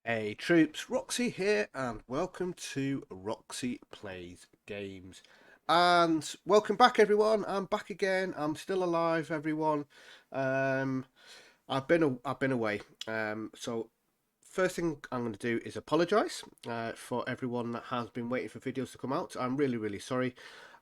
Hey troops, Roxy here, and welcome to Roxee Plays Games. And welcome back, everyone. I'm back again. I'm still alive, everyone. Um, I've been away. So first thing I'm going to do is apologise for everyone that has been waiting for videos to come out. I'm really sorry.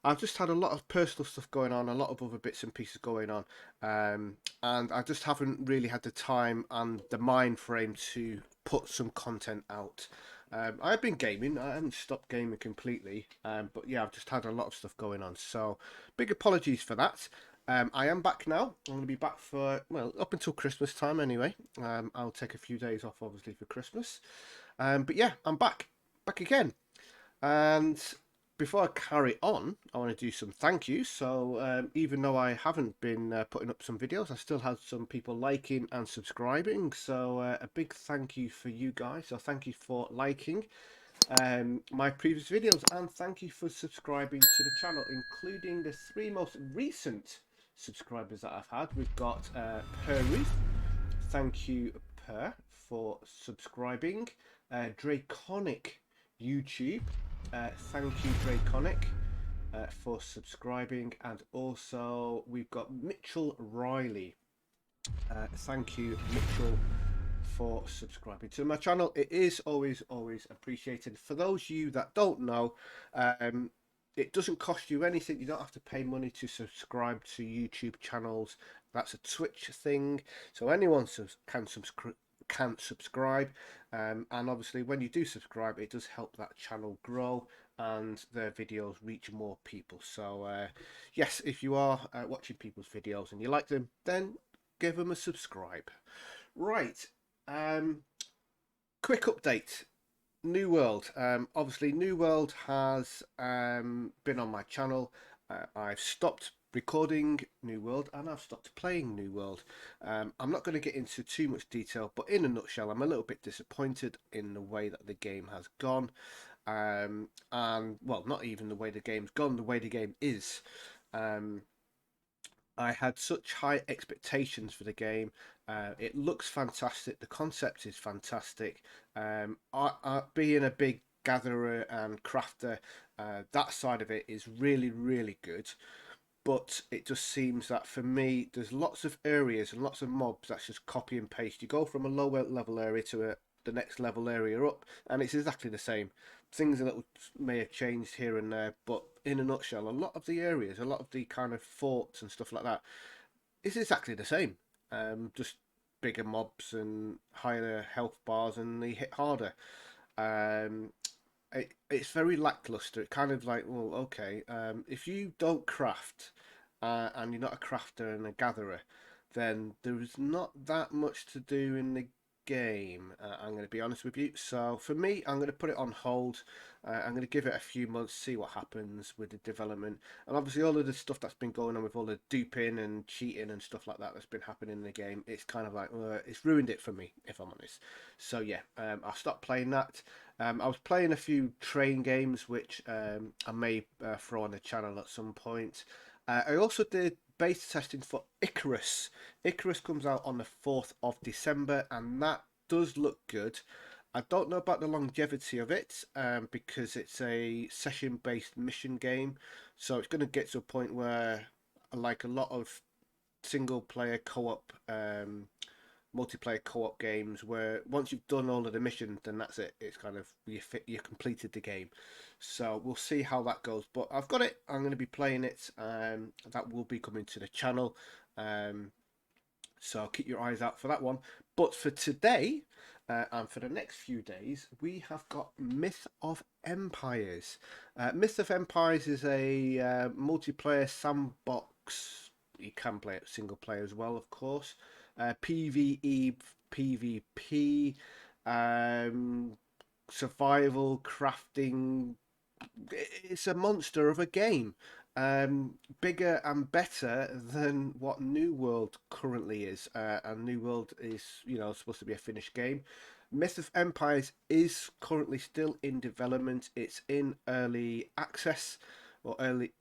I've just had a lot of personal stuff going on, a lot of other bits and pieces going on, and I just haven't really had the time and the mind frame to put some content out. I've been gaming. I haven't stopped gaming completely, but yeah, I've just had a lot of stuff going on. So big apologies for that. I am back now. I'm going to be back for, well, up until Christmas time anyway. I'll take a few days off, obviously, for Christmas. But yeah, I'm back again. And before I carry on, I want to do some thank yous. So even though I haven't been putting up some videos, I still had some people liking and subscribing. So a big thank you for you guys. So thank you for liking my previous videos, and thank you for subscribing to the channel, including the three most recent subscribers that I've had. We've got Per Ruth, thank you Per for subscribing. Draconic YouTube, thank you Draconic for subscribing, and also we've got Mitchell Riley. Thank you Mitchell for subscribing to my channel. It is always appreciated. For those of you that don't know, it doesn't cost you anything. You don't have to pay money to subscribe to YouTube channels. That's a Twitch thing, so anyone can subscribe, and obviously when you do subscribe, it does help that channel grow and their videos reach more people. So yes, if you are watching people's videos and you like them, then give them a subscribe. Right. Um, quick update. New World. Obviously, New World has been on my channel. I've stopped recording New World and I've stopped playing New World. I'm not going to get into too much detail, but in a nutshell, I'm a little bit disappointed in the way that the game has gone. And, well, not even the way the game's gone, the way the game is. Um, I had such high expectations for the game. It looks fantastic. The concept is fantastic. Being a big gatherer and crafter, that side of it is really good. But it just seems that for me, there's lots of areas and lots of mobs that's just copy and paste. You go from a lower level area to the next level area up, and it's exactly the same. Things that may have changed here and there, but in a nutshell, a lot of the areas, a lot of the kind of forts and stuff like that, it's exactly the same. Just bigger mobs and higher health bars, and they hit harder. Um, it's very lackluster. It kind of like, well, okay, if you don't craft and you're not a crafter and a gatherer, then there's not that much to do in the game. I'm going to be honest with you. So for me, I'm going to put it on hold. I'm going to give it a few months, see what happens with the development, and obviously all of the stuff that's been going on with all the duping and cheating and stuff like that that's been happening in the game. It's kind of like it's ruined it for me, if I'm honest. So yeah, I'll stop playing that. I was playing a few train games, which I may throw on the channel at some point. I also did beta testing for Icarus. Icarus comes out on the 4th of December, and that does look good. I don't know about the longevity of it because it's a session based mission game. So it's going to get to a point where, like a lot of single player co op multiplayer co-op games, where once you've done all of the missions, then that's it. It's kind of you completed the game. So we'll see how that goes. But I've got it. I'm going to be playing it. That will be coming to the channel. Um, so keep your eyes out for that one. But for today, and for the next few days, we have got Myth of Empires. Myth of Empires is a multiplayer sandbox. You can play it single player as well, of course. PvE, PvP, um, survival, crafting. It's a monster of a game. Bigger and better than what New World currently is. And New World is, supposed to be a finished game. Myth of Empires is currently still in development. It's in early access, or early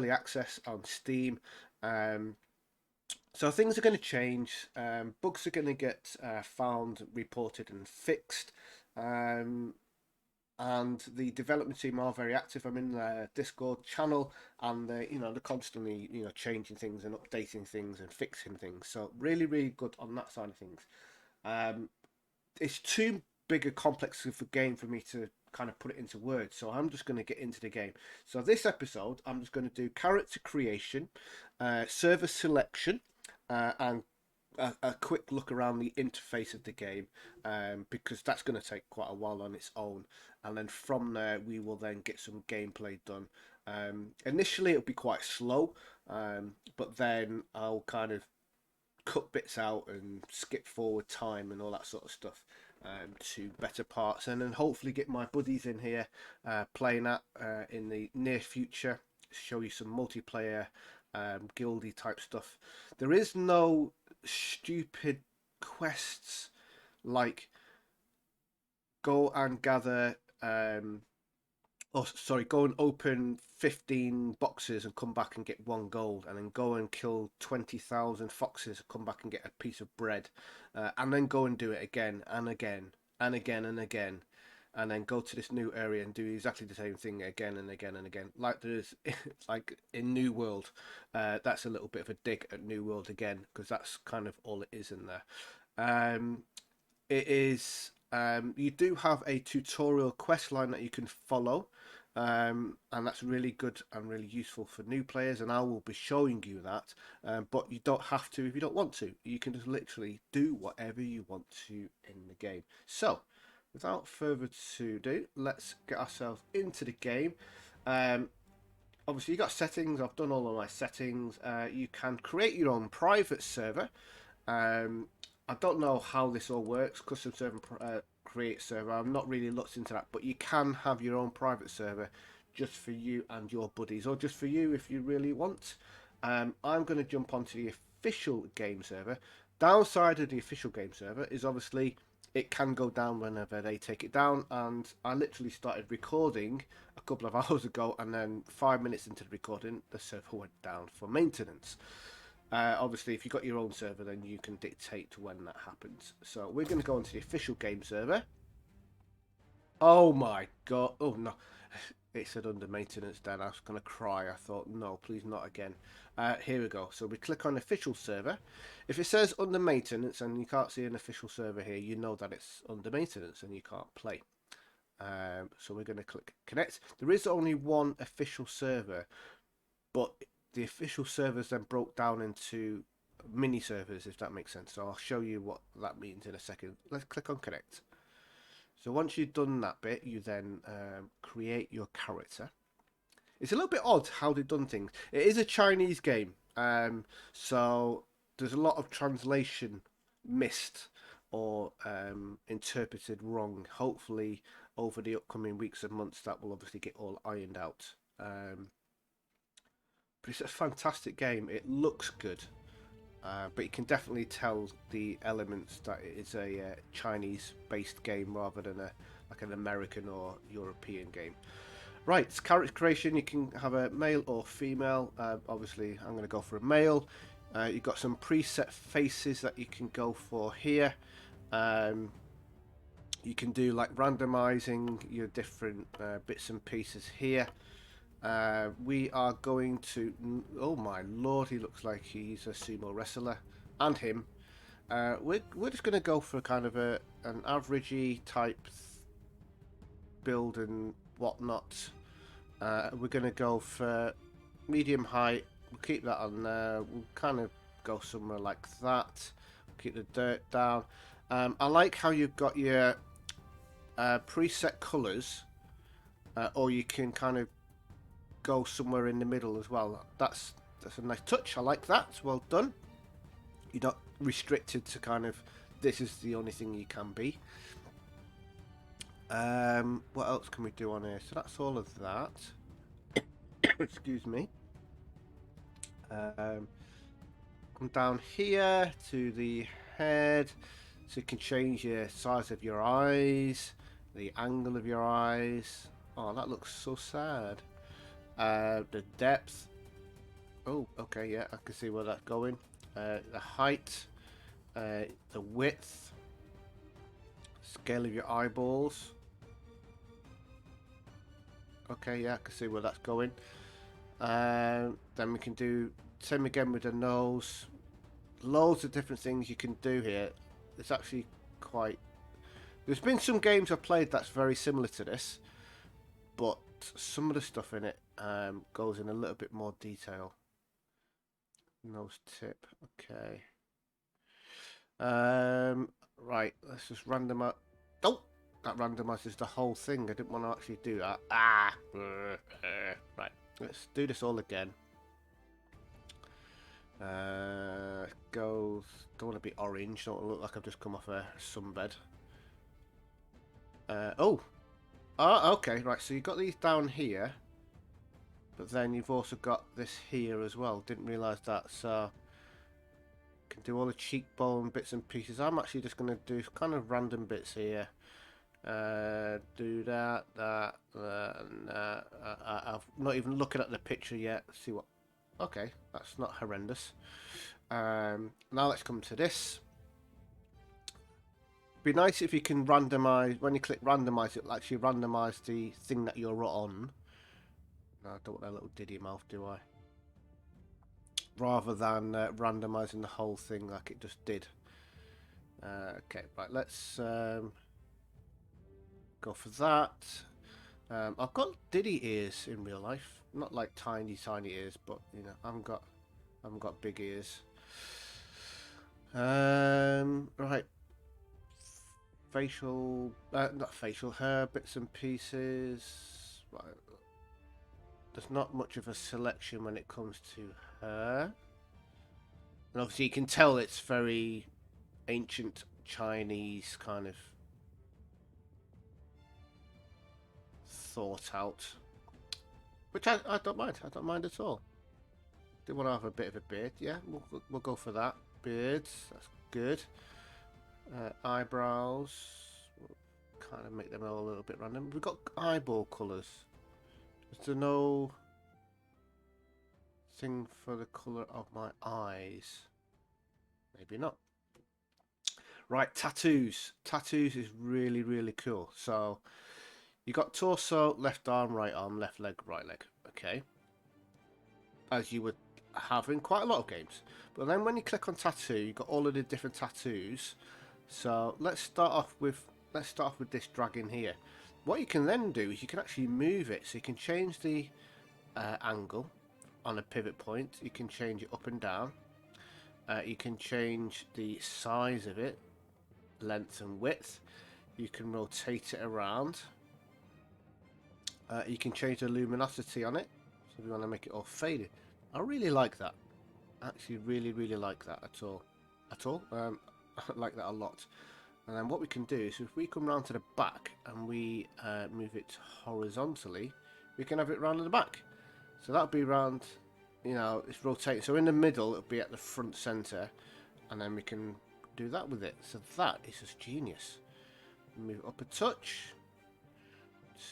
access on Steam. Um, so things are going to change. Bugs are going to get found, reported, and fixed. And the development team are very active. I'm in their Discord channel, and they're constantly changing things and updating things and fixing things. So really, really good on that side of things. It's too big a complex of a game for me to kind of put it into words, so I'm just going to get into the game. So this episode, I'm just going to do character creation, server selection, and a quick look around the interface of the game, because that's going to take quite a while on its own, and then from there we will then get some gameplay done. Initially it'll be quite slow, but then I'll kind of cut bits out and skip forward time and all that sort of stuff, to better parts, and then hopefully get my buddies in here playing at in the near future, show you some multiplayer guildy type stuff. There is no stupid quests like go and gather go and open 15 boxes and come back and get 1 gold, and then go and kill 20,000 foxes and come back and get a piece of bread, and then go and do it again and again and again and again, and then go to this new area and do exactly the same thing again and again and again, like there's like in New World. That's a little bit of a dig at New World again, because that's kind of all it is in there. It is you do have a tutorial quest line that you can follow, and that's really good and really useful for new players, and I will be showing you that, but you don't have to if you don't want to. You can just literally do whatever you want to in the game. So without further ado, let's get ourselves into the game. Obviously you got settings. I've done all of my settings. You can create your own private server. I don't know how this all works, custom server, create server. I've not really looked into that, but you can have your own private server just for you and your buddies, or just for you if you really want. I'm going to jump onto the official game server. Downside of the official game server is obviously it can go down whenever they take it down, and I literally started recording a couple of hours ago, and then 5 minutes into the recording the server went down for maintenance. Obviously, if you've got your own server, then you can dictate when that happens. So we're going to go into the official game server. Oh my god. Oh no. It said under maintenance then. I was going to cry. I thought, no, please not again. Here we go. So we click on official server. If it says under maintenance and you can't see an official server here, you know that it's under maintenance and you can't play. So we're going to click connect. There is only one official server, but the official servers then broke down into mini servers, if that makes sense. So I'll show you what that means in a second. Let's click on connect. So once you've done that bit, you then create your character. It's a little bit odd how they've done things. It is a Chinese game, so there's a lot of translation missed or interpreted wrong. Hopefully over the upcoming weeks and months that will obviously get all ironed out. But it's a fantastic game. It looks good, but you can definitely tell the elements that it is a Chinese-based game rather than like an American or European game. Right, it's character creation. You can have a male or female. Obviously, I'm going to go for a male. You've got some preset faces that you can go for here. You can do like randomizing your different bits and pieces here. We are going to... Oh my lord, he looks like he's a sumo wrestler. And him. We're just going to go for kind of an averagey type build and whatnot. We're going to go for medium height. We'll keep that on there. We'll kind of go somewhere like that. Keep the dirt down. I like how you've got your preset colours, or you can kind of go somewhere in the middle as well. That's a nice touch. I like that. Well done. You're not restricted to kind of this is the only thing you can be. What else can we do on here? So that's all of that. Excuse me. Come down here to the head, so you can change your size of your eyes, the angle of your eyes. Oh, that looks so sad. The depth. Oh, okay, yeah, I can see where that's going. The height, the width. scale of your eyeballs. Okay, yeah, I can see where that's going. Then we can do same again with the nose. Loads of different things you can do here. It's actually quite... There's been some games I've played that's very similar to this, but some of the stuff in it goes in a little bit more detail. Nose tip, okay. Right, let's just randomize. Oh, that randomizes the whole thing. I didn't want to actually do that. Right, let's do this all again. Don't want to be orange. Don't want to look like I've just come off a sunbed. Okay, right. So you've got these down here, but then you've also got this here as well. Didn't realise that. So can do all the cheekbone bits and pieces. I'm actually just going to do kind of random bits here. Do that, and that. I'm not even looking at the picture yet. See what? Okay, that's not horrendous. Now let's come to this. Be nice if you can randomize. When you click randomize, it'll actually randomize the thing that you're on. No, I don't want a little diddy mouth, do I? Rather than randomizing the whole thing like it just did. Okay, right, let's go for that. I've got diddy ears in real life, not like tiny ears, but you know, I haven't got big ears. Right, facial, not facial hair bits and pieces. Right. There's not much of a selection when it comes to her. And obviously you can tell it's very ancient Chinese kind of thought out. Which I don't mind. I don't mind at all. Do want to have a bit of a beard. Yeah, we'll go for that. Beards, that's good. Eyebrows. We'll kind of make them all a little bit random. We've got eyeball colours. Is there no thing for the colour of my eyes? Maybe not. Right, tattoos. Tattoos is really, really cool. So you got torso, left arm, right arm, left leg, right leg. Okay. As you would have in quite a lot of games. But then when you click on tattoo, you've got all of the different tattoos. So let's start off with this dragon here. What you can then do is you can actually move it, so you can change the angle on a pivot point. You can change it up and down. You can change the size of it, length and width. You can rotate it around. You can change the luminosity on it, so if you want to make it all faded. I really like that. Actually, really, really like that at all. I like that a lot. And then what we can do is if we come round to the back and we move it horizontally, we can have it round at the back. So that'll be round, you know, it's rotating. So in the middle, it'll be at the front center, and then we can do that with it. So that is just genius. Move it up a touch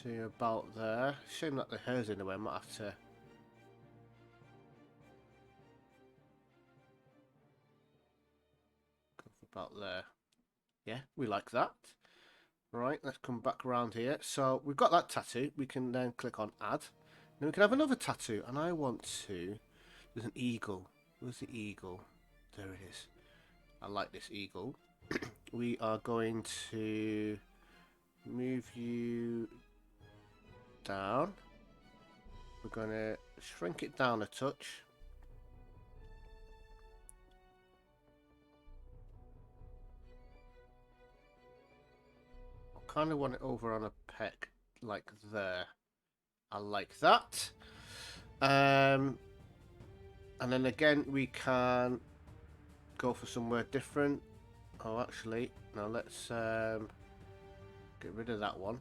to about there. Shame that the hair's in the way. I might have to. Go for about there. Yeah, we like that. Right, let's come back around here. So we've got that tattoo. We can then click on add. Then we can have another tattoo. And I want to... There's an eagle. Where's the eagle? There it is. I like this eagle. We are going to move you down. We're going to shrink it down a touch. Kind of want it over on a peck like there. I like that. And then again we can go for somewhere different. Oh, actually no, let's get rid of that one.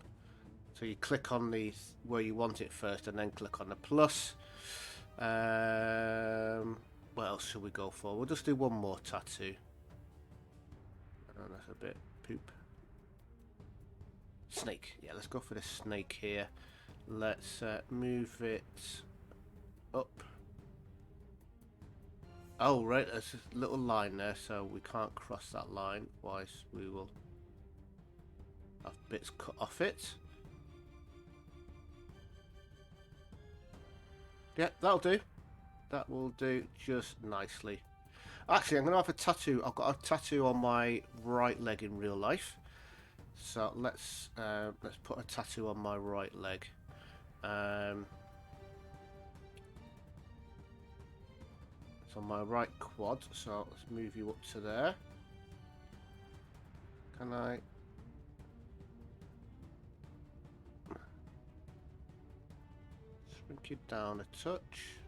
So you click on the where you want it first and then click on the plus. What else should we go for? We'll just do one more tattoo. Oh, that's a bit poop. Snake. Yeah, let's go for the snake here. Let's move it up. Oh, right, there's a little line there, so we can't cross that line. Otherwise, we will bits cut off it. Yeah, that'll do. That will do just nicely. Actually, I'm going to have a tattoo. I've got a tattoo on my right leg in real life. So let's put a tattoo on my right leg. It's on my right quad. So let's move you up to there. Can I? Shrink it down a touch.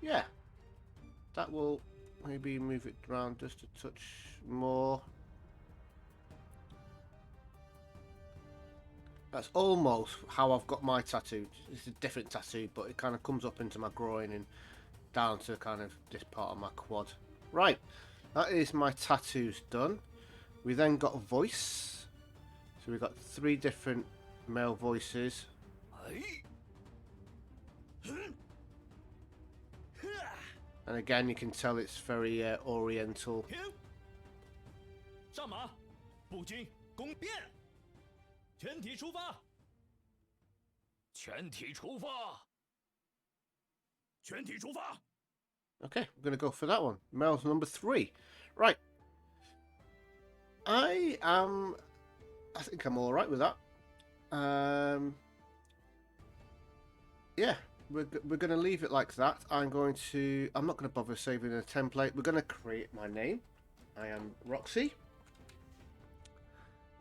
Yeah. That will maybe move it around just a touch more. That's almost how I've got my tattoo. It's a different tattoo, but it kind of comes up into my groin and down to kind of this part of my quad. Right, that is my tattoos done. We then got a voice. So we've got 3 different male voices. And again, you can tell it's very oriental. 上马，步军攻变，全体出发！全体出发！全体出发！ Okay, we're going to go for that one. Male's number 3. Right. I think I'm alright with that. Yeah, we're going to leave it like that. I'm not going to bother saving a template. We're going to create my name. I am Roxee.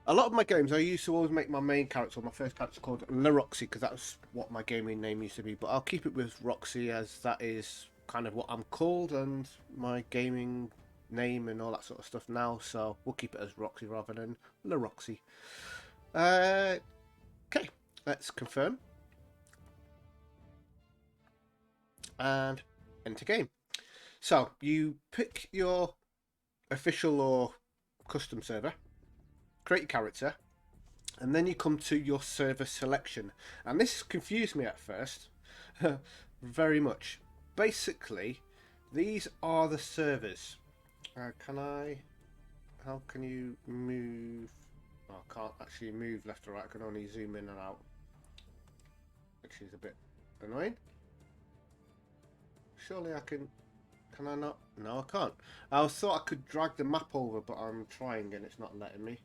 A lot of my games, I used to always make my main character, my first character, called Roxee, because that's what my gaming name used to be. But I'll keep it with Roxee, as that is kind of what I'm called and my gaming name and all that sort of stuff now. So we'll keep it as Roxee rather than Roxee. Okay, let's confirm. And enter game. So you pick your official or custom server, create your character, and then you come to your server selection. And this confused me at first very much. Basically, these are the servers. How can you move? Oh, I can't actually move left or right. I can only zoom in and out, which is a bit annoying. Surely I can I not? No, I can't. I thought I could drag the map over, but I'm trying and it's not letting me.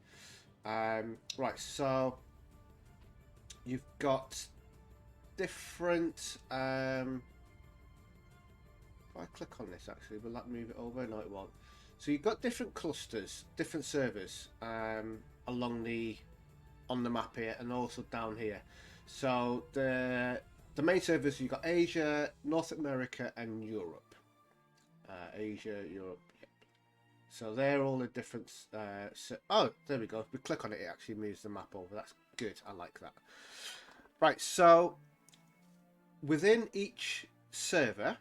Right, so you've got different. If I click on this, actually, will that move it over? No, it won't. So you've got different clusters, different servers on the map here, and also down here. So the main servers, you've got Asia, North America, and Europe. Asia, Europe. Yep. So they're all the different. Oh, there we go. If we click on it, it actually moves the map over. That's good. I like that. Right. So within each server,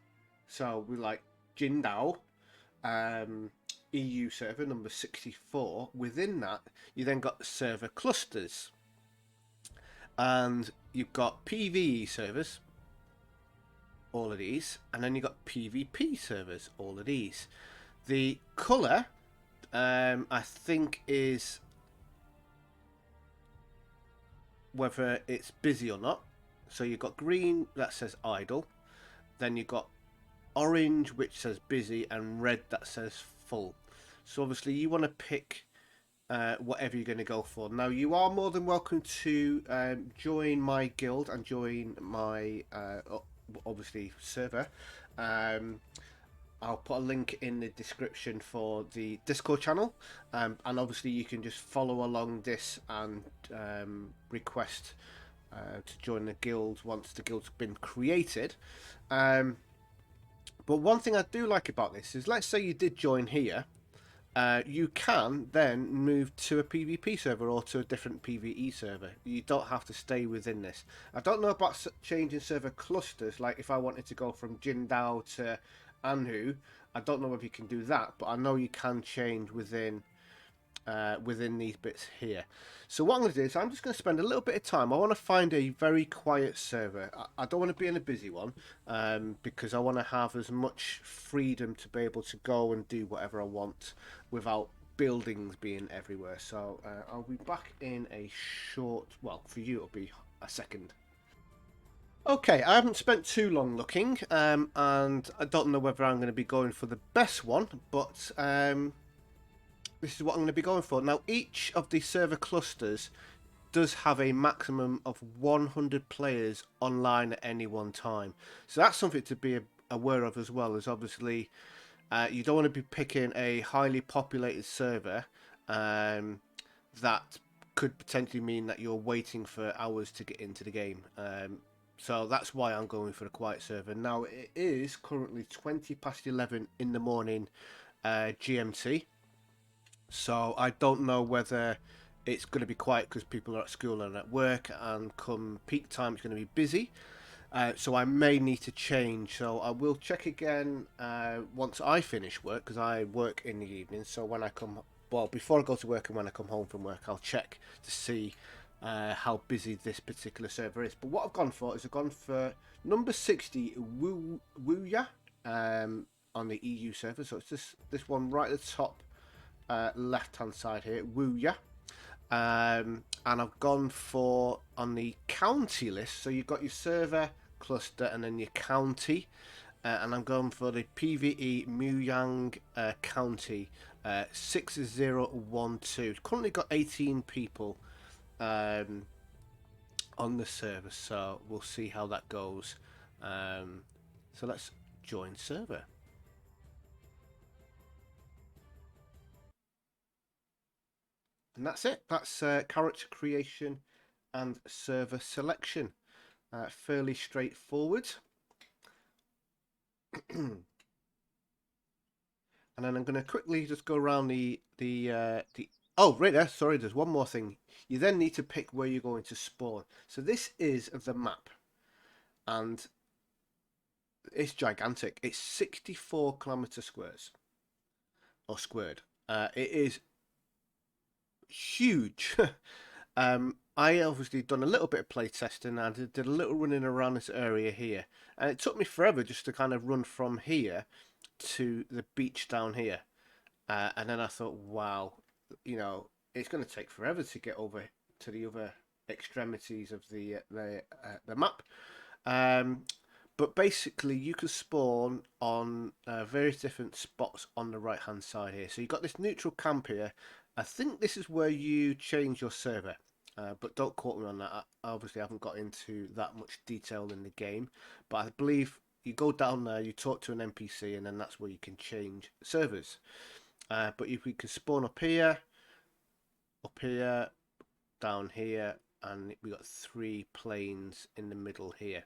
so we like Jindao, EU server number 64. Within that, you then got server clusters, and you've got PvE servers, all of these, and then you've got PvP servers, all of these. The colour, I think, is whether it's busy or not. So you've got green that says idle, then you've got orange which says busy, and red that says full. So obviously you want to pick whatever you're going to go for. Now you are more than welcome to join my guild and join my obviously server. I'll put a link in the description for the Discord channel, and obviously you can just follow along this and request to join the guild once the guild's been created. But one thing I do like about this is, let's say you did join here, you can then move to a PvP server or to a different PvE server. You don't have to stay within this. I don't know about changing server clusters, like if I wanted to go from Jindao to Anhu, I don't know if you can do that, but I know you can change within these bits here. So what I'm going to do is I'm just going to spend a little bit of time. I want to find a very quiet server. I don't want to be in a busy one, because I want to have as much freedom to be able to go and do whatever I want without buildings being everywhere. So I'll be back in a short, well, for you it'll be a second. Okay, I haven't spent too long looking, and I don't know whether I'm going to be going for the best one, but this is what I'm going to be going for. Now, each of the server clusters does have a maximum of 100 players online at any one time. So that's something to be aware of as well, as obviously you don't want to be picking a highly populated server that could potentially mean that you're waiting for hours to get into the game. So that's why I'm going for a quiet server. Now, it is currently 20 past 11 in the morning GMT. So I don't know whether it's going to be quiet because people are at school and at work, and come peak time it's going to be busy. So I may need to change. So I will check again once I finish work, because I work in the evening. So when I come, well, before I go to work and when I come home from work, I'll check to see how busy this particular server is. But what I've gone for is I've gone for number 60 Wuya on the EU server. So it's this one right at the top left hand side here, Wuya. And I've gone for on the county list. So you've got your server cluster and then your county. And I'm going for the PVE Muyang County 6012. Currently got 18 people on the server, so we'll see how that goes. So let's join server. And that's it. That's character creation and server selection. Fairly straightforward. And then I'm going to quickly just go around the oh, right there. Sorry, there's one more thing. You then need to pick where you're going to spawn. So this is the map, and it's gigantic. It's 64 kilometer squares or squared. It is huge. I obviously done a little bit of play testing and I did a little running around this area here, and it took me forever just to kind of run from here to the beach down here. And then I thought, wow, you know, it's going to take forever to get over to the other extremities of the map. But basically, you can spawn on various different spots on the right hand side here. So you've got this neutral camp here. I think this is where you change your server. But don't quote me on that. I obviously haven't got into that much detail in the game. But I believe you go down there, you talk to an NPC, and then that's where you can change servers. But if we can spawn up here, down here, and we got 3 planes in the middle here.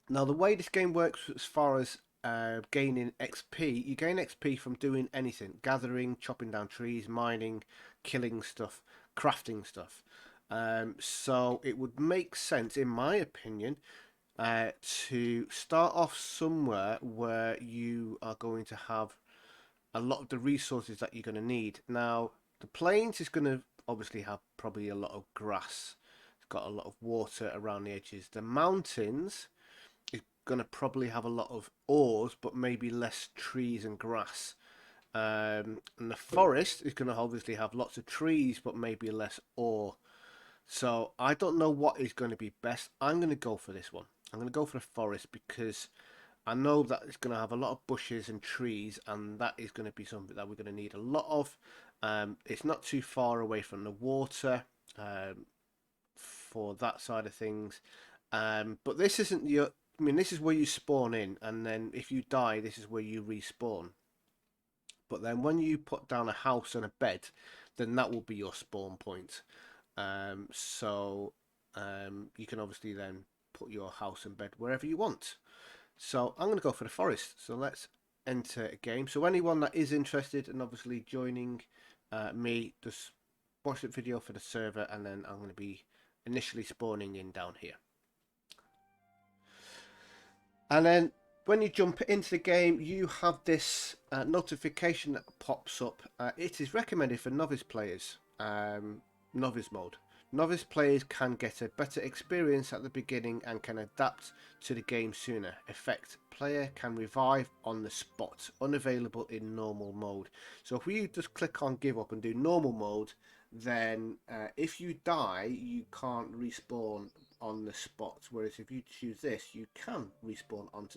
Now the way this game works as far as gaining XP, you gain XP from doing anything: gathering, chopping down trees, mining, killing stuff, crafting stuff. So it would make sense, in my opinion, to start off somewhere where you are going to have a lot of the resources that you're going to need. Now, the plains is going to obviously have probably a lot of grass. It's got a lot of water around the edges. The mountains is going to probably have a lot of ores, but maybe less trees and grass. And the forest is going to obviously have lots of trees, but maybe less ore. So I don't know what is going to be best. I'm going to go for this one. I'm going to go for the forest because I know that it's going to have a lot of bushes and trees, and that is going to be something that we're going to need a lot of. It's not too far away from the water for that side of things. But this isn't your... I mean, this is where you spawn in, and then if you die, this is where you respawn. But then when you put down a house and a bed, then that will be your spawn point. So you can obviously then put your house and bed wherever you want. So I'm going to go for the forest. So let's enter a game. So anyone that is interested in obviously joining me, just watch the video for the server, and then I'm going to be initially spawning in down here. And then when you jump into the game, you have this notification that pops up. It is recommended for novice players, novice mode. Novice players can get a better experience at the beginning and can adapt to the game sooner. Effect: player can revive on the spot, unavailable in normal mode. So if we just click on give up and do normal mode, then if you die, you can't respawn on the spot. Whereas if you choose this, you can respawn on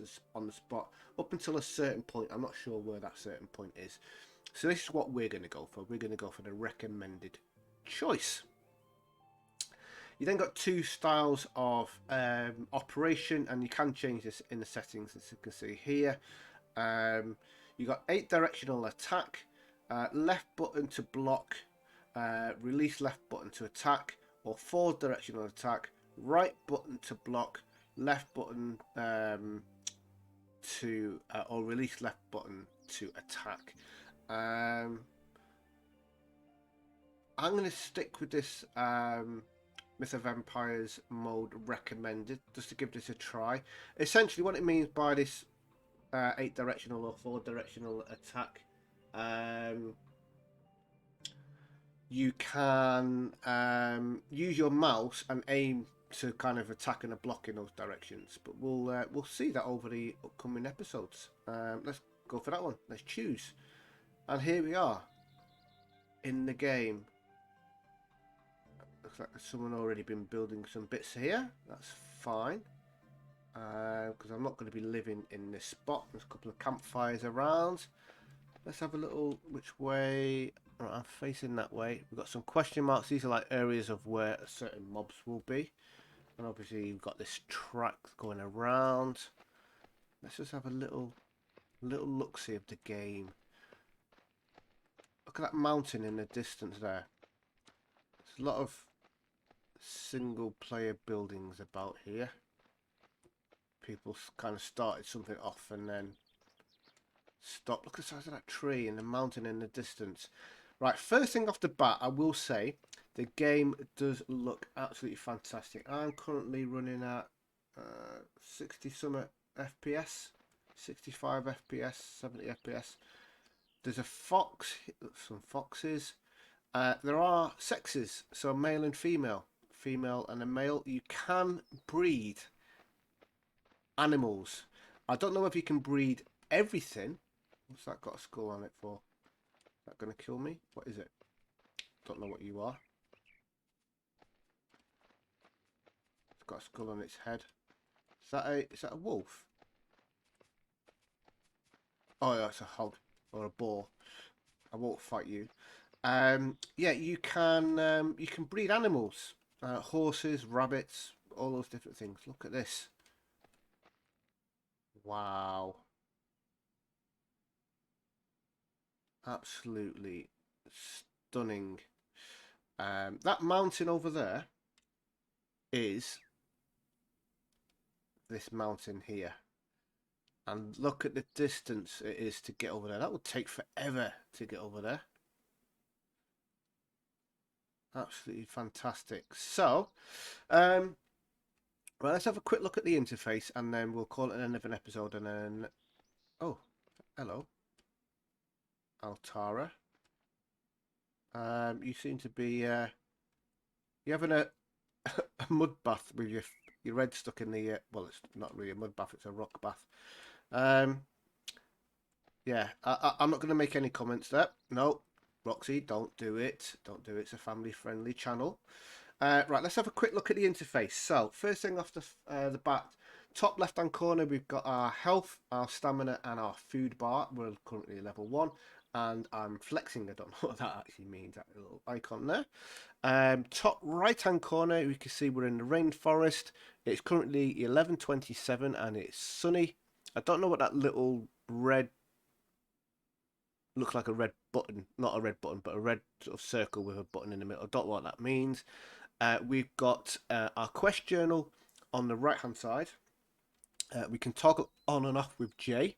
the spot up until a certain point. I'm not sure where that certain point is. So this is what we're going to go for. We're going to go for the recommended choice. You then got two styles of operation, and you can change this in the settings, as you can see here. You got 8 directional attack, left button to block, release left button to attack, or 4 directional attack, right button to block, left button to or release left button to attack. I'm going to stick with this Myth of Empires mode recommended, just to give this a try. Essentially what it means by this 8 directional or 4 directional attack, you can use your mouse and aim to kind of attack and block in those directions, but we'll see that over the upcoming episodes. Let's go for that one. Let's choose, and here we are in the game. Looks like someone already been building some bits here. That's fine, because I'm not going to be living in this spot. There's a couple of campfires around. Let's have a little which way. Right, I'm facing that way. We've got some question marks. These are like areas of where certain mobs will be, and obviously you've got this track going around. Let's just have a little look-see of the game. Look at that mountain in the distance there. There's a lot of single player buildings about here. People kind of started something off and then stopped. Look at the size of that tree and the mountain in the distance. Right, first thing off the bat, I will say the game does look absolutely fantastic. I'm currently running at 60 some FPS, 65 FPS, 70 FPS. There's a fox, some foxes. There are sexes, so male and female. Female and a male. You can breed animals. I don't know if you can breed everything. What's that got a skull on it for? Is that going to kill me? What is it? Don't know what you are. It's got a skull on its head. Is that a wolf? Oh yeah, it's a hog or a boar. I won't fight you. Yeah, you can breed animals. Horses, rabbits, all those different things. Look at this. Wow. Absolutely stunning. That mountain over there is this mountain here. And look at the distance it is to get over there. That would take forever to get over there. Absolutely fantastic. So, well, let's have a quick look at the interface and then we'll call it an end of an episode. And then, oh, hello, Altara. You seem to be you having a mud bath with your head stuck in the well, it's not really a mud bath, it's a rock bath. Yeah, I'm not going to make any comments there. No, Roxy, don't do it. Don't do it. It's a family-friendly channel. Right, let's have a quick look at the interface. So, first thing off the bat, top left-hand corner, we've got our health, our stamina, and our food bar. We're currently level 1, and I'm flexing. I don't know what that actually means, that little icon there. Top right-hand corner, we can see we're in the rainforest. It's currently 11:27, and it's sunny. I don't know what that little red, looks like a red button, not a red button, but a red sort of circle with a button in the middle. I don't know what that means. We've got our quest journal on the right hand side. We can toggle on and off with J,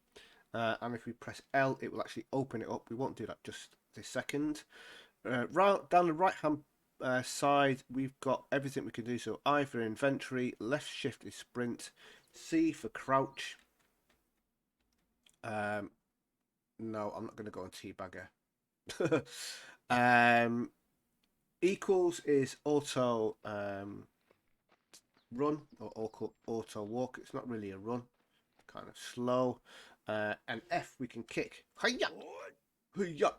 and if we press L it will actually open it up. We won't do that just this second. Right down the right hand side we've got everything we can do. So I for inventory, left shift is sprint, C for crouch. No, I'm not going to go on teabagger. Equals is auto run or auto walk. It's not really a run, kind of slow. And F we can kick. Hiya! Hiya!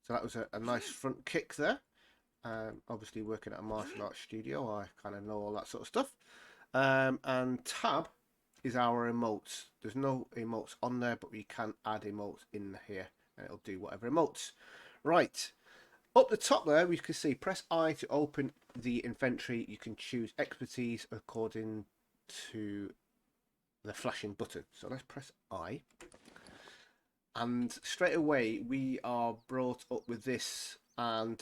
So that was a nice front kick there. Obviously working at a martial arts studio, I kind of know all that sort of stuff. And tab is our emotes. There's no emotes on there, but we can add emotes in here, and it'll do whatever emotes. Right, up the top there, we can see press I to open the inventory. You can choose expertise according to the flashing button. So let's press I. And straight away, we are brought up with this. And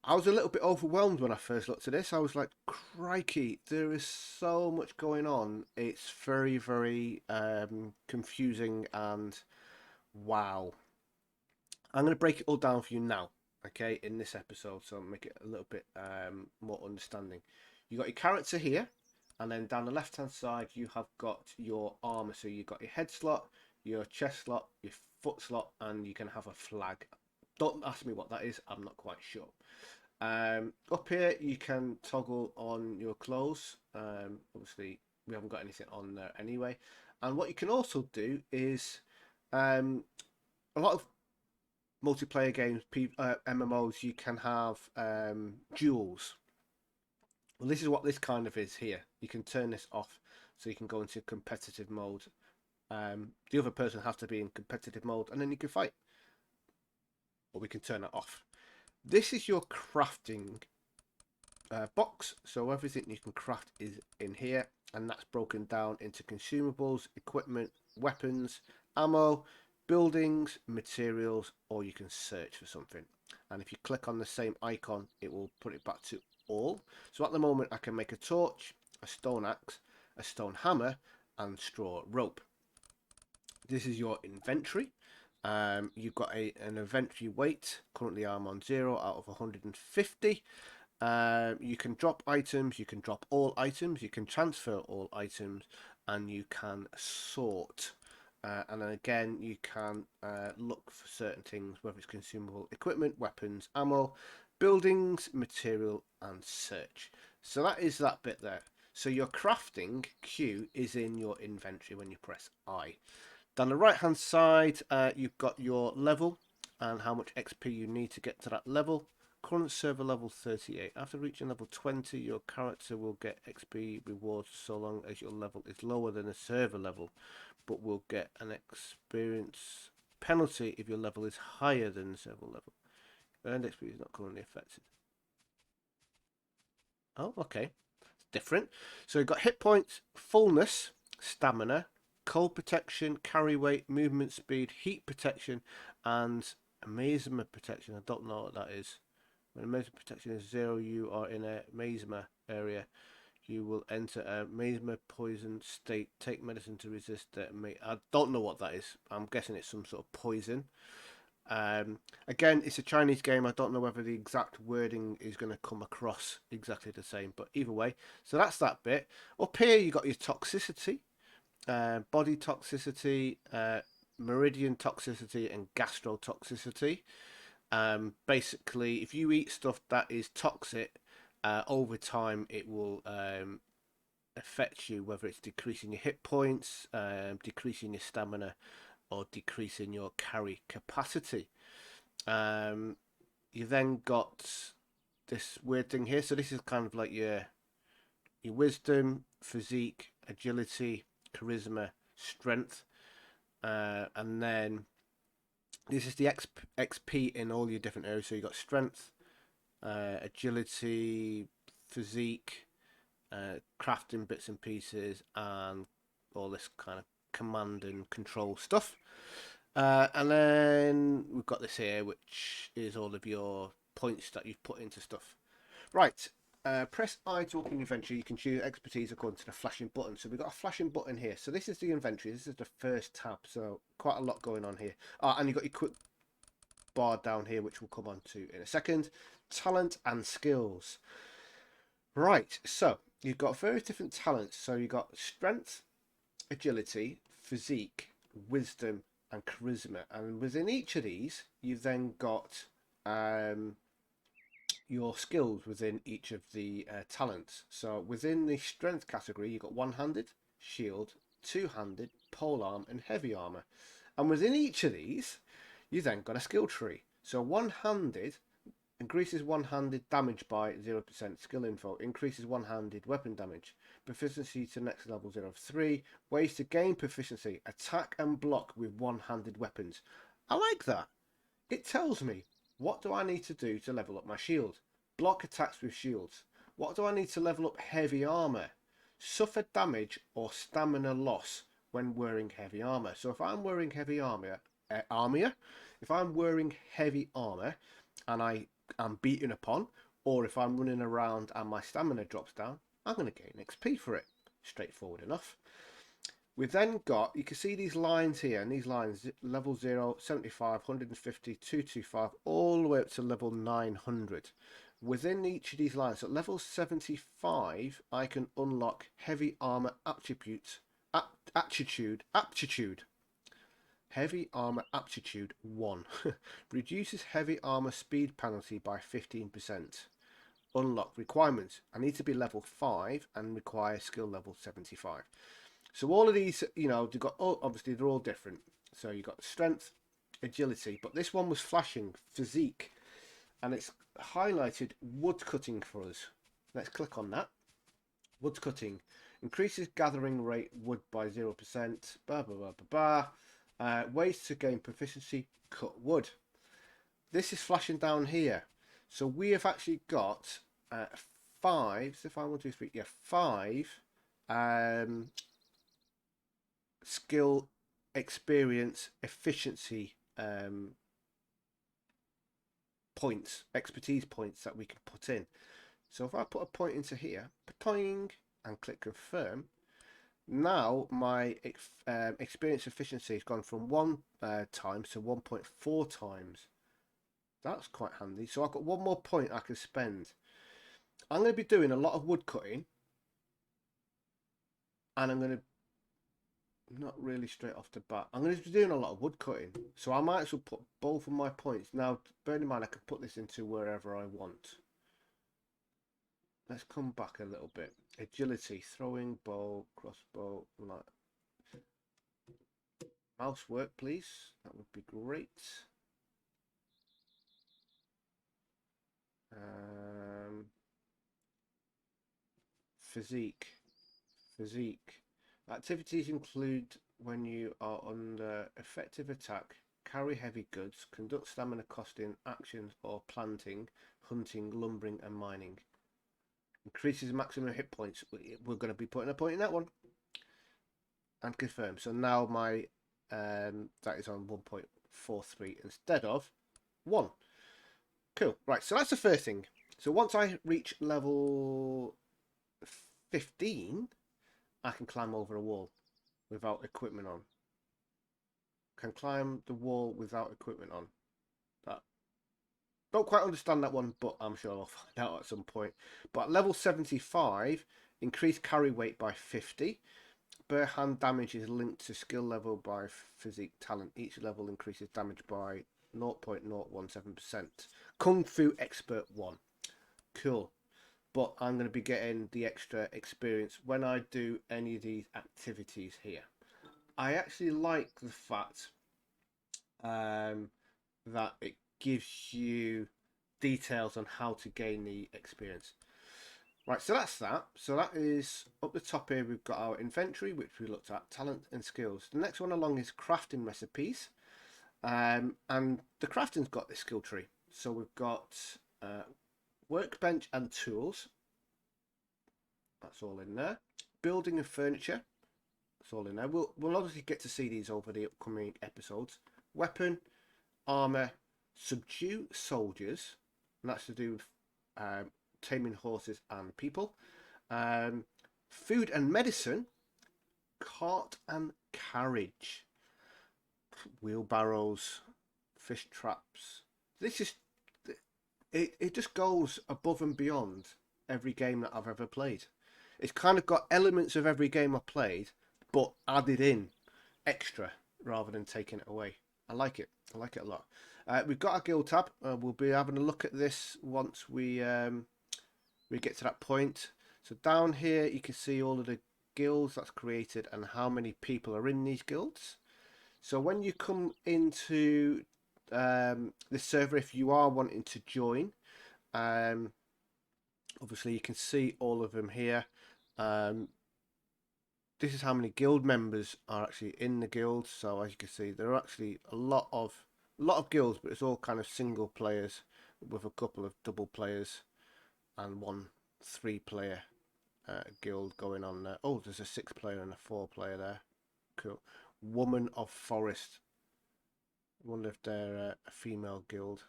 I was a little bit overwhelmed when I first looked at this. I was like, crikey, there is so much going on. It's very, very confusing and wow. I'm going to break it all down for you now, okay, in this episode, so I'll make it a little bit more understanding. You got your character here, and then down the left-hand side, you have got your armor. So you've got your head slot, your chest slot, your foot slot, and you can have a flag. Don't ask me what that is. I'm not quite sure. Up here, you can toggle on your clothes. Obviously, we haven't got anything on there anyway. And what you can also do is a lot of multiplayer games, MMOs, you can have duels. Well, this is what this kind of is here. You can turn this off, so you can go into competitive mode. The other person has to be in competitive mode, and then you can fight. Or we can turn it off. This is your crafting box, so everything you can craft is in here, and that's broken down into consumables, equipment, weapons, ammo, buildings, materials, or you can search for something. And if you click on the same icon, it will put it back to all. So at the moment, I can make a torch, a stone axe, a stone hammer, and straw rope. This is your inventory. You've got an inventory weight. Currently, I'm on 0 out of 150. You can drop items, you can drop all items, you can transfer all items, and you can sort. And then again, you can look for certain things, whether it's consumable equipment, weapons, ammo, buildings, material, and search. So that is that bit there. So your crafting queue is in your inventory when you press I. Down the right hand side, you've got your level and how much XP you need to get to that level. Current server level 38. After reaching level 20, your character will get XP rewards so long as your level is lower than the server level, but will get an experience penalty if your level is higher than the server level. Earned XP is not currently affected. Oh, okay. It's different. So you've got hit points, fullness, stamina, cold protection, carry weight, movement speed, heat protection, and amazement protection. I don't know what that is. When amazement protection is 0, you are in a Mazma area. You will enter a Mazma poison state. Take medicine to resist that. I don't know what that is. I'm guessing it's some sort of poison. Again, it's a Chinese game. I don't know whether the exact wording is going to come across exactly the same, but either way. So that's that bit. Up here, you got your toxicity, body toxicity, meridian toxicity, and gastrotoxicity. Basically, if you eat stuff that is toxic, over time it will affect you, whether it's decreasing your hit points, decreasing your stamina, or decreasing your carry capacity. You then got this weird thing here. So this is kind of like your wisdom, physique, agility, charisma, strength, and then this is the XP in all your different areas. So you got strength, agility, physique, crafting bits and pieces, and all this kind of command and control stuff. And then we've got this here, which is all of your points that you've put into stuff. Right. Press I to open your inventory. You can choose expertise according to the flashing button. So we've got a flashing button here. So this is the inventory. This is the first tab. So quite a lot going on here. And you've got your quick bar down here, which we'll come on to in a second. Talent and skills. Right. So you've got various different talents. So you've got strength, agility, physique, wisdom, and charisma. And within each of these, you've then got your skills within each of the talents. So within the strength category, you've got one-handed, shield, two-handed, polearm, and heavy armor. And within each of these, you then got a skill tree. So one-handed increases one-handed damage by 0%. Skill info increases one-handed weapon damage. Proficiency to next level 0 of 3. Ways to gain proficiency: attack and block with one-handed weapons. I like that. It tells me, what do I need to do to level up my shield? Block attacks with shields. What do I need to level up heavy armor? Suffer damage or stamina loss when wearing heavy armor. So if I'm wearing heavy armor, if I'm wearing heavy armor and I am beaten upon, or if I'm running around and my stamina drops down, I'm going to gain XP for it. Straightforward enough. We've then got, you can see these lines here, and these lines, level 0, 75, 150, 225, all the way up to level 900. Within each of these lines, at level 75, I can unlock heavy armor aptitude. Heavy armor aptitude 1. Reduces heavy armor speed penalty by 15%. Unlock requirements. I need to be level 5 and require skill level 75. So all of these, you know, they've got, obviously they're all different. So you've got strength, agility, but this one was flashing physique, and it's highlighted wood cutting for us. Let's click on that. Wood cutting increases gathering rate wood by 0%. Blah, blah, blah, blah, blah. Ways to gain proficiency: cut wood. This is flashing down here. So we have actually got 5. So if I want to speak, yeah, 5 skill, experience, efficiency points, expertise points that we can put in. So if I put a point into here, poing, and click confirm, now my experience efficiency has gone from 1 times to 1.4 times. That's quite handy. So I've got 1 more point I can spend. I'm going to be doing a lot of wood cutting, and I'm going to, not really straight off the bat, I'm going to be doing a lot of wood cutting, so I might as well put both of my points. Now, bear in mind, I can put this into wherever I want. Let's come back a little bit. Agility, throwing, bow, crossbow, like mouse work, please. That would be great. Physique. Activities include when you are under effective attack, carry heavy goods, conduct stamina costing actions, or planting, hunting, lumbering, and mining. Increases maximum hit points. We're going to be putting a point in that one. And confirm. So now my that is on 1.43 instead of 1. Cool. Right, so that's the first thing. So once I reach level 15, I can climb over a wall without equipment on. Can climb the wall without equipment on. That, don't quite understand that one, but I'm sure I'll find out at some point. But at level 75, increase carry weight by 50. Bare hand damage is linked to skill level by physique talent. Each level increases damage by 0.017%. Kung Fu Expert 1. Cool. But I'm going to be getting the extra experience when I do any of these activities here. I actually like the fact that it gives you details on how to gain the experience. Right, so that's that. So that is up the top here. We've got our inventory, which we looked at, talent and skills. The next one along is crafting recipes, and the crafting's got this skill tree. So we've got workbench and tools. That's all in there. Building and furniture. That's all in there. We'll obviously get to see these over the upcoming episodes. Weapon, armor, subdue soldiers, and that's to do with taming horses and people. Food and medicine, cart and carriage, wheelbarrows, fish traps. This is it just goes above and beyond every game that I've ever played. It's kind of got elements of every game I've played, but added in extra rather than taking it away. I like it. I like it a lot. We've got our guild tab. We'll be having a look at this once we get to that point. So down here you can see all of the guilds that's created and how many people are in these guilds. So when you come into this server, if you are wanting to join, obviously you can see all of them here. This is how many guild members are actually in the guild. So as you can see, there are actually a lot of guilds, but it's all kind of single players with a couple of double players and one 3-player guild going on there. Oh, there's a 6-player and a 4-player there. Cool. Woman of Forest. I wonder if they're a female guild.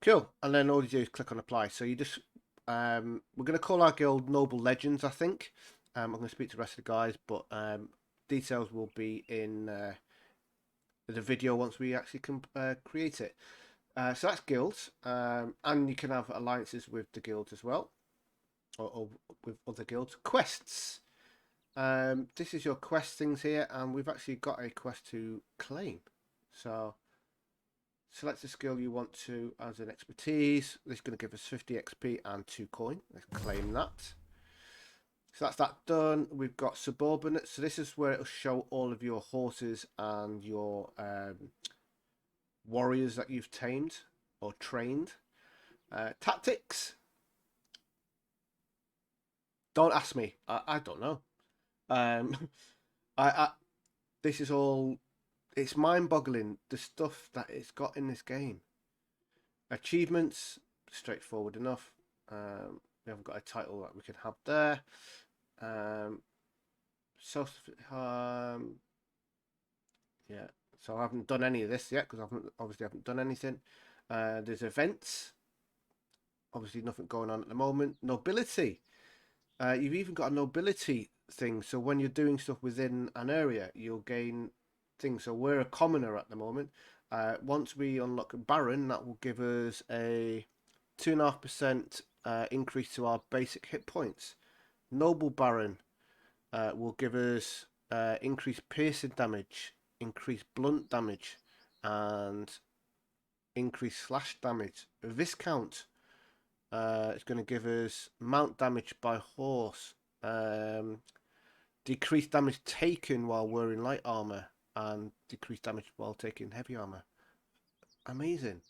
Cool. And then all you do is click on apply. So you just we're going to call our guild Noble Legends, I think. I'm going to speak to the rest of the guys, but details will be in the video once we actually can create it. So that's guilds, and you can have alliances with the guilds as well, or with other guilds. Quests. This is your quest things here, and we've actually got a quest to claim. So select the skill you want to as an expertise. This is going to give us 50 XP and 2 coin. Let's claim that. So that's that done. We've got subordinates. So this is where it'll show all of your horses and your warriors that you've tamed or trained. Tactics. Don't ask me. I don't know. I this is all. It's mind-boggling the stuff that it's got in this game. Achievements, straightforward enough. We haven't got a title that we can have there. Yeah. So I haven't done any of this yet because I haven't done anything. There's events. Obviously nothing going on at the moment. Nobility. You've even got a nobility thing. So when you're doing stuff within an area, you'll gain things. So we're a commoner at the moment. Once we unlock a Baron, that will give us a 2.5% increase to our basic hit points. Noble Baron will give us increased piercing damage, increased blunt damage, and increased slash damage. Viscount is going to give us mount damage by horse, decreased damage taken while wearing light armor, and decreased damage while taking heavy armor. Amazing.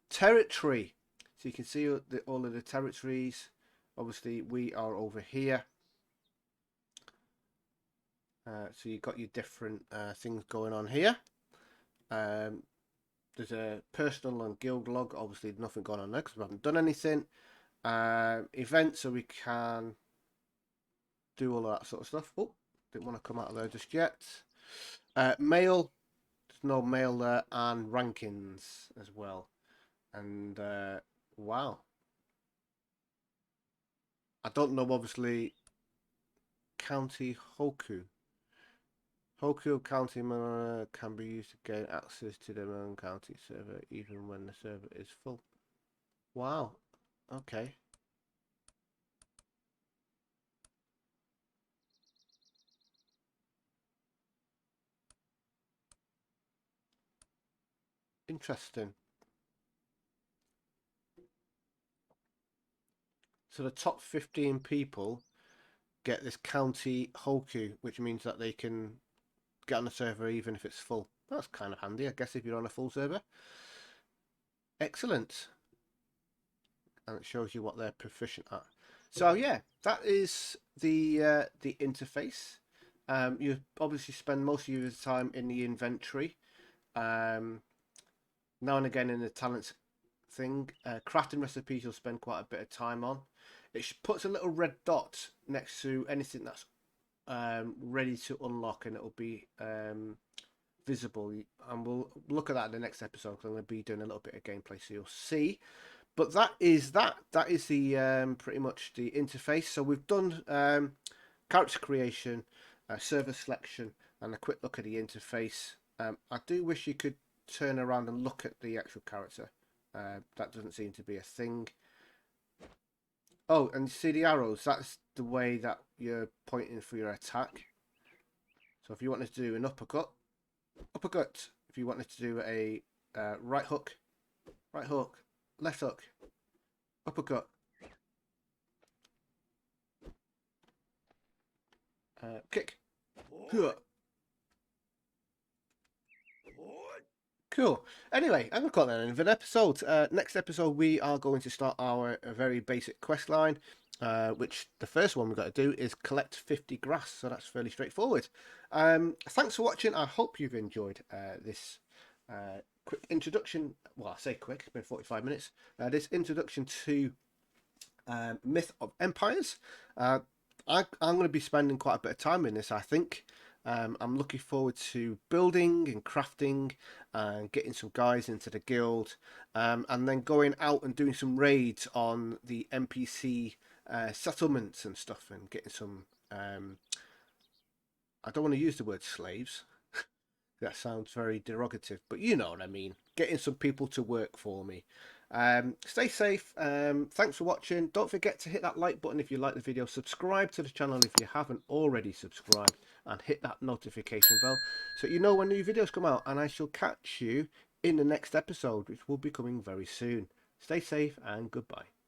Territory. So you can see all of the territories. Obviously, we are over here. So you've got your different things going on here. There's a personal and guild log. Obviously, nothing going on there because we haven't done anything. Events, so we can do all of that sort of stuff. Oh, didn't want to come out of there just yet. Mail. There's no mail there. And rankings as well. And wow. I don't know, obviously, County Hoku. Hoku County can be used to gain access to their own county server even when the server is full. Wow. Okay. Interesting. So the top 15 people get this county Hoku, which means that they can get on the server even if it's full. That's kind of handy, I guess, if you're on a full server. Excellent. And it shows you what they're proficient at. So yeah, that is the interface. You obviously spend most of your time in the inventory. Now and again in the talents thing. Crafting recipes you'll spend quite a bit of time on. It puts a little red dot next to anything that's ready to unlock, and it'll be visible. And we'll look at that in the next episode because I'm going to be doing a little bit of gameplay, so you'll see. But that is the pretty much the interface. So we've done character creation, server selection, and a quick look at the interface. I do wish you could turn around and look at the actual character. That doesn't seem to be a thing. Oh, and you see the arrows? That's the way that you're pointing for your attack. So if you wanted to do an uppercut, uppercut. If you wanted to do a right hook, left hook, uppercut, kick. Cool. Anyway, I'm going to call that the end of an episode. Next episode, we are going to start our very basic quest line, which the first one we've got to do is collect 50 grass, so that's fairly straightforward. Thanks for watching. I hope you've enjoyed this quick introduction. Well, I say quick, it's been 45 minutes. This introduction to Myth of Empires. I'm going to be spending quite a bit of time in this, I think. I'm looking forward to building and crafting and getting some guys into the guild, and then going out and doing some raids on the NPC settlements and stuff, and getting some I don't want to use the word slaves. That sounds very derogative, but you know what I mean. Getting some people to work for me. Stay safe. Thanks for watching. Don't forget to hit that like button if you like the video. Subscribe to the channel if you haven't already subscribed, and hit that notification bell so you know when new videos come out. And I shall catch you in the next episode, which will be coming very soon. Stay safe and goodbye.